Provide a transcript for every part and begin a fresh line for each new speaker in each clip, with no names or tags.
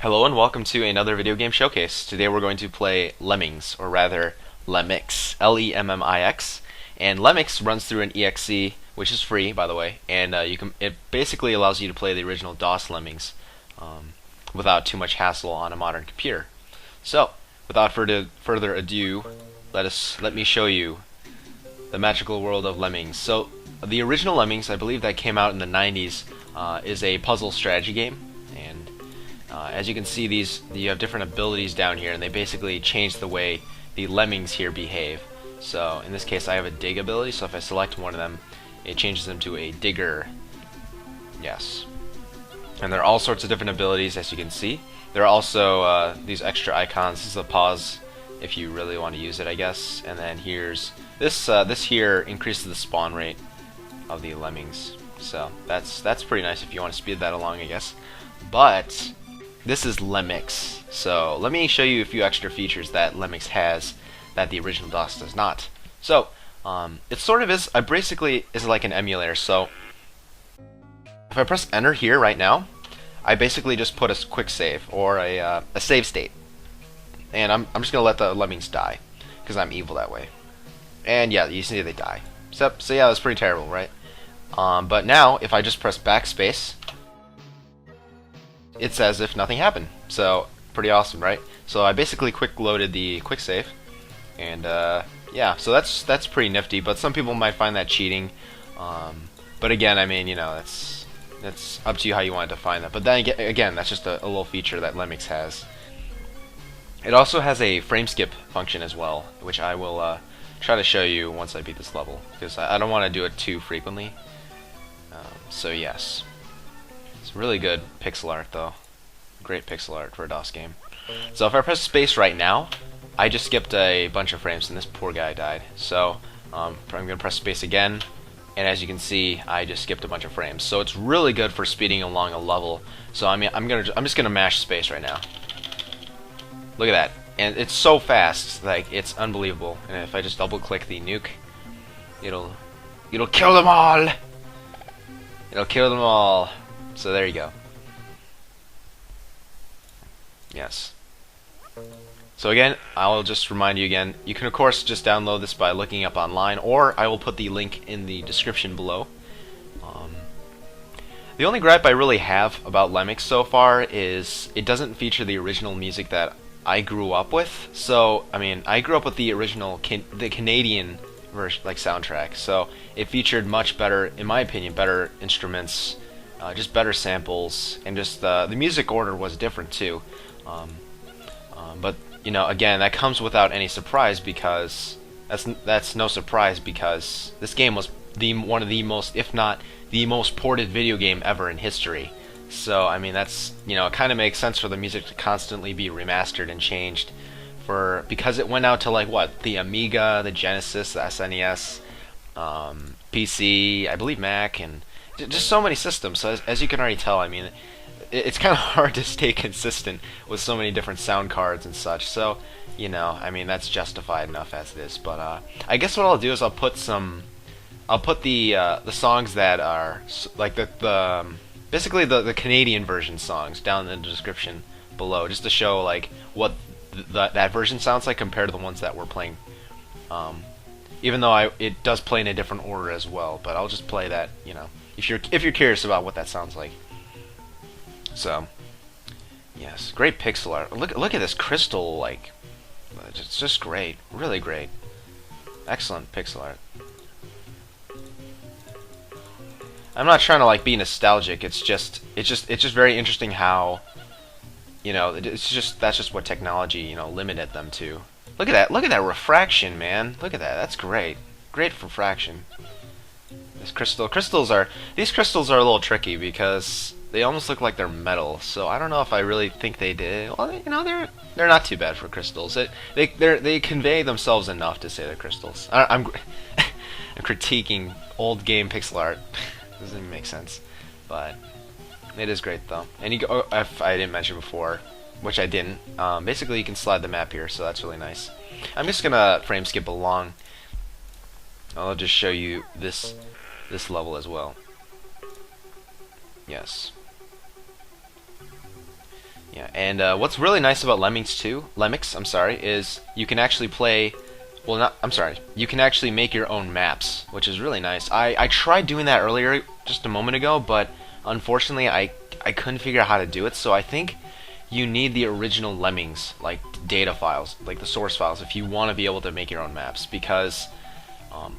Hello and welcome to another video game showcase. Today we're going to play Lemmings, or rather Lemmix, Lemmix, and Lemmix runs through an exe, which is free, by the way, and it basically allows you to play the original DOS Lemmings without too much hassle on a modern computer. So, without further ado, let me show you the magical world of Lemmings. So, the original Lemmings, I believe that came out in the 90s, is a puzzle strategy game, and as you can see, you have different abilities down here, and they basically change the way the lemmings here behave. So in this case, I have a dig ability, so if I select one of them, it changes them to a digger. Yes. And there are all sorts of different abilities, as you can see. There are also these extra icons. This is a pause if you really want to use it, I guess. And then here's this. This here increases the spawn rate of the lemmings. So that's pretty nice if you want to speed that along, I guess. But this is Lemmix, so let me show you a few extra features that Lemmix has that the original DOS does not. So, it sort of is, basically is like an emulator, so if I press enter here right now, I basically just put a quick save, or a save state. And I'm just going to let the lemmings die, because I'm evil that way. And yeah, you see they die. So yeah, that's pretty terrible, right? But now, if I just press backspace, it's as if nothing happened. So pretty awesome, right? So I basically quick loaded the quick save, and yeah, so that's pretty nifty. But some people might find that cheating. But again, I mean, you know, that's up to you how you want to define that. But then again, that's just a little feature that Lemmix has. It also has a frame skip function as well, which I will try to show you once I beat this level, because I don't want to do it too frequently. So yes. It's really good pixel art, though. Great pixel art for a DOS game. So if I press space right now, I just skipped a bunch of frames, and this poor guy died. So I'm going to press space again, and as you can see, I just skipped a bunch of frames. So it's really good for speeding along a level. So I mean, I'm just gonna mash space right now. Look at that, and it's so fast, like it's unbelievable. And if I just double-click the nuke, it'll kill them all. It'll kill them all. So there you go. Yes. So again, I will just remind you again, you can of course just download this by looking up online, or I will put the link in the description below. The only gripe I really have about Lemmix so far is it doesn't feature the original music that I grew up with. So, I mean, I grew up with the original, the Canadian version, like soundtrack, so it featured much better, in my opinion, better instruments, just better samples, and just the music order was different too. But you know, again, that comes without any surprise, because that's no surprise, because this game was one of the most, if not the most ported video game ever in history. So I mean, that's, you know, it kind of makes sense for the music to constantly be remastered and changed, because it went out to like what, the Amiga, the Genesis, the SNES, PC, I believe Mac, and just so many systems. So as you can already tell, I mean, it's kind of hard to stay consistent with so many different sound cards and such. So, you know, I mean, that's justified enough as it is. But I guess what I'll do is I'll put the songs that are like basically the Canadian version songs down in the description below, just to show like what that version sounds like compared to the ones that we're playing. Even though it does play in a different order as well, but I'll just play that, you know, if you're curious about what that sounds like. So, yes, great pixel art. Look at this crystal, like, it's just great, really great, excellent pixel art. I'm not trying to like be nostalgic. It's just very interesting how, you know, that's just what technology, you know, limited them to. Look at that refraction, man. Look at that. That's great. Great refraction. These crystals are a little tricky, because they almost look like they're metal. So I don't know if I really think they did. Well, you know, they're not too bad for crystals. They convey themselves enough to say they're crystals. I'm critiquing old game pixel art. Doesn't even make sense, but it is great though. And if I didn't mention before, which I didn't, basically you can slide the map here, so that's really nice. I'm just gonna frame skip along. I'll just show you this level as well. Yes. Yeah, and what's really nice about Lemmix, I'm sorry, is you can actually play. Well, not. I'm sorry. You can actually make your own maps, which is really nice. I tried doing that earlier, just a moment ago, but unfortunately, I couldn't figure out how to do it. So I think you need the original Lemmings, like data files, like the source files, if you want to be able to make your own maps. Because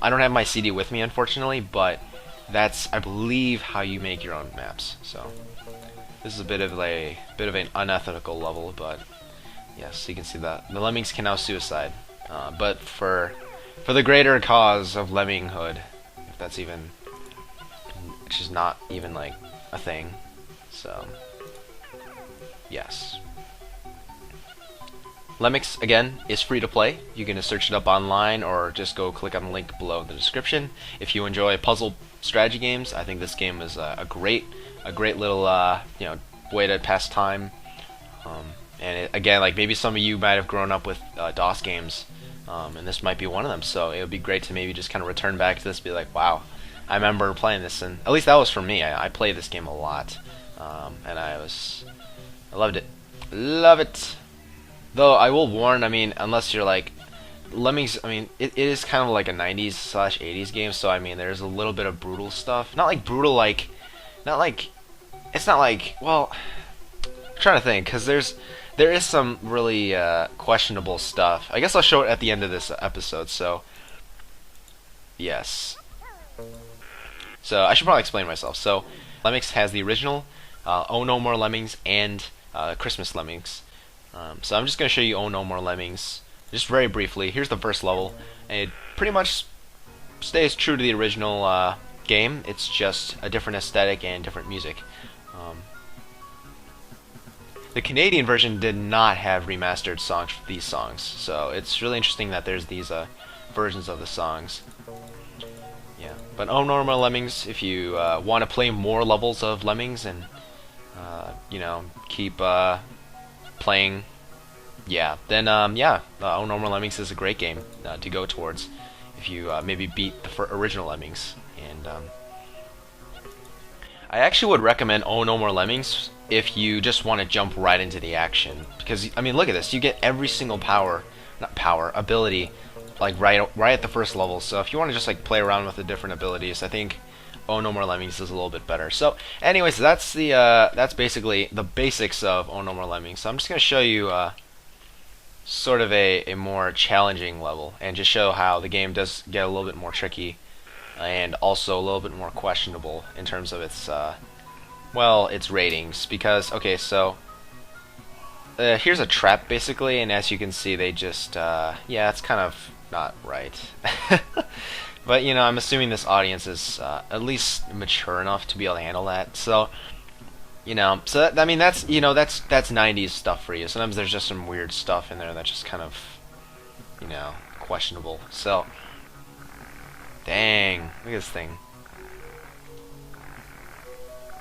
I don't have my CD with me, unfortunately, but that's, I believe, how you make your own maps. So this is a bit of an unethical level, but yes, you can see that the Lemmings can now suicide. But for the greater cause of lemminghood, if that's even, which is not even like a thing. So yes, Lemmix again is free to play. You can search it up online or just go click on the link below in the description. If you enjoy puzzle strategy games, I think this game is a great little way to pass time. And again, like maybe some of you might have grown up with DOS games, and this might be one of them. So it would be great to maybe just kind of return back to this, be like, wow, I remember playing this, and at least that was for me. I played this game a lot, and I loved it, love it. Though I will warn, I mean, unless you're like Lemmings, I mean, it is kind of like a 90s/80s game, so I mean, there's a little bit of brutal stuff. Not like brutal, like, it's not like, well, I'm trying to think, because there is some really questionable stuff. I guess I'll show it at the end of this episode, so yes. So I should probably explain myself. So Lemmix has the original Oh No More Lemmings and Christmas Lemmings. So I'm just going to show you Oh No More Lemmings just very briefly. Here's the first level, and it pretty much stays true to the original game. It's just a different aesthetic and different music. The Canadian version did not have remastered songs for these songs, so it's really interesting that there's these versions of the songs. Yeah, but Oh No More Lemmings, if you want to play more levels of Lemmings and keep playing, yeah, then yeah, Oh No More Lemmings is a great game to go towards if you maybe beat the original Lemmings. And I actually would recommend Oh No More Lemmings if you just want to jump right into the action, because I mean, look at this, you get every single ability like right at the first level. So if you want to just like play around with the different abilities, I think Oh No More Lemmings is a little bit better. So anyways, that's basically the basics of Oh No More Lemmings. So I'm just going to show you sort of a more challenging level, and just show how the game does get a little bit more tricky, and also a little bit more questionable in terms of its its ratings. Because okay, so here's a trap basically, and as you can see, they just yeah, it's kind of not right. But you know, I'm assuming this audience is at least mature enough to be able to handle that. So you know, so that, I mean, that's, you know, that's 90s stuff for you. Sometimes there's just some weird stuff in there that's just kind of, you know, questionable. So dang, look at this thing.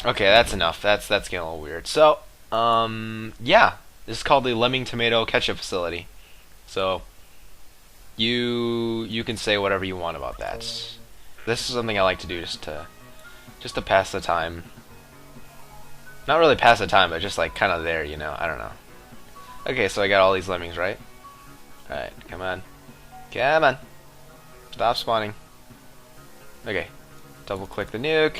Okay, that's enough. That's getting a little weird. So yeah, this is called the Lemming Tomato Ketchup Facility. So you can say whatever you want about that. This is something I like to do just to pass the time. Not really pass the time, but just like kind of there, you know. I don't know. Okay, so I got all these lemmings, right? Alright, come on. Come on. Stop spawning. Okay. Double click the nuke.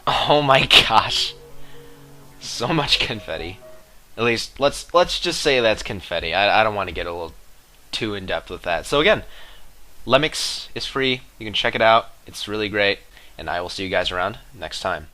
Oh my gosh. So much confetti. At least let's just say that's confetti. I don't want to get a little too in depth with that. So again, Lemmix is free. You can check it out. It's really great, and I will see you guys around next time.